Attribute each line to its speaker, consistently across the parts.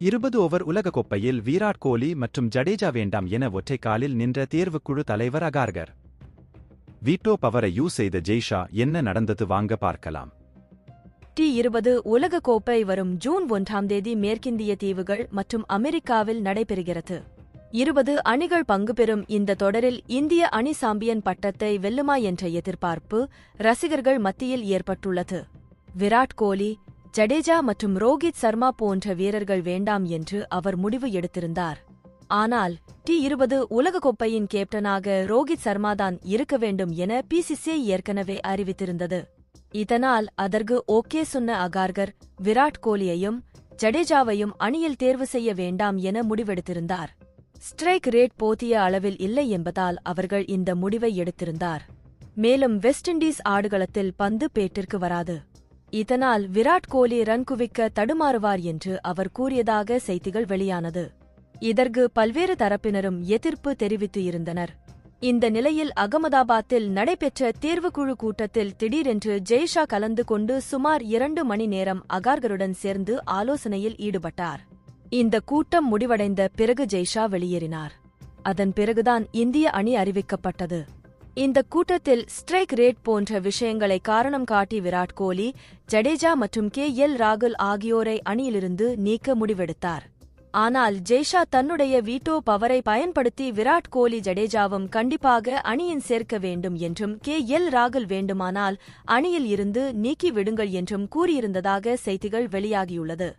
Speaker 1: 20 over உலகக்கோப்பையில் Virat Kohli மற்றும் ஜடேஜா வேண்டாம் என ஒற்றைக்காலில் நின்ற தேர்வுக்குழு தலைவர் அகார்கர். வீட்டோ பவரை யூஸ் செய்த ஜெய்ஷா. என்ன நடந்தது வாங்க பார்க்கலாம்.
Speaker 2: T20 உலகக்கோப்பை வரும் ஜூன் 1ஆம் தேதி மேற்கிந்திய தீவுகள் மற்றும் அமெரிக்காவில் நடைபெறுகிறது. 20 அணிகள் பங்குபெறும் இந்த தொடரில் இந்திய அணி சாம்பியன் பட்டத்தை வெல்லுமா என்ற எதிர்பார்ப்பு ரசிகர்கள் மத்தியில் ஏற்பட்டுள்ளது. விராட் கோலி, ஜடேஜா மற்றும் ரோஹித் சர்மா போன்ற வீரர்கள் வேண்டாம் என்று அவர் முடிவு எடுத்திருந்தார். ஆனால் T20 உலகக்கோப்பையின் கேப்டனாக ரோஹித் சர்மாதான் இருக்க வேண்டும் என PCCI ஏற்கனவே அறிவித்திருந்தது. இதனால் அதற்கு ஓகே சொன்ன அகார்கர் விராட் கோலியையும் ஜடேஜாவையும் அணியில் தேர்வு செய்ய வேண்டாம் என முடிவெடுத்திருந்தார். ஸ்ட்ரைக் ரேட் போதிய அளவில் இல்லை என்பதால் அவர்கள் இந்த முடிவை எடுத்திருந்தார். மேலும் வெஸ்ட் இண்டீஸ் ஆடுகளத்தில் பந்து பேட்டிற்கு வராது. இதனால் விராட் கோலி ரன் குவிக்க தடுமாறுவார் என்று அவர் கூறியதாக செய்திகள் வெளியானது. இதற்கு பல்வேறு தரப்பினரும் எதிர்ப்பு தெரிவித்து இருந்தனர். இந்த நிலையில் அகமதாபாத்தில் நடைபெற்ற தேர்வுக்குழு கூட்டத்தில் திடீரென்று ஜெய்ஷா கலந்து கொண்டு சுமார் 2 மணி நேரம் அகார்கருடன் சேர்ந்து ஆலோசனையில் ஈடுபட்டார். இந்த கூட்டம் முடிவடைந்த பிறகு ஜெய்ஷா வெளியேறினார். அதன் பிறகுதான் இந்திய அணி அறிவிக்கப்பட்டது. இந்த கூட்டத்தில் ஸ்ட்ரைக் ரேட் போன்ற விஷயங்களை காரணம் காட்டி விராட் கோலி, ஜடேஜா மற்றும் KL ராகுல் ஆகியோரை அணியிலிருந்து நீக்க முடிவெடுத்தார். ஆனால் ஜெய்ஷா தன்னுடைய வீட்டோ பவரை பயன்படுத்தி விராட் கோலி ஜடேஜாவும் கண்டிப்பாக அணியின் சேர்க்க வேண்டும் என்றும் KL ராகுல் வேண்டுமானால் அணியில் இருந்து நீக்கி விடுங்கள் என்றும் கூறியிருந்ததாக செய்திகள் வெளியாகியுள்ளது.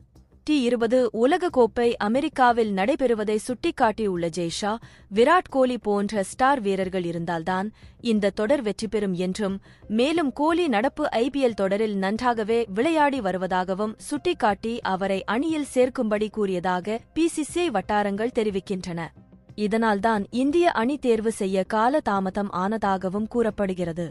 Speaker 2: T20 உலகக்கோப்பை அமெரிக்காவில் நடைபெறுவதை சுட்டிக்காட்டியுள்ள ஜெய்ஷா, விராட் கோலி போன்ற ஸ்டார் வீரர்கள் இருந்தால்தான் இந்த தொடர் வெற்றி பெறும் என்றும், மேலும் கோலி நடப்பு IPL தொடரில் நன்றாகவே விளையாடி வருவதாகவும் சுட்டிக்காட்டி அவரை அணியில் சேர்க்கும்படி கூறியதாக PCCI வட்டாரங்கள் தெரிவிக்கின்றன. இதனால்தான் இந்திய அணி தேர்வு செய்ய கால தாமதம் ஆனதாகவும் கூறப்படுகிறது.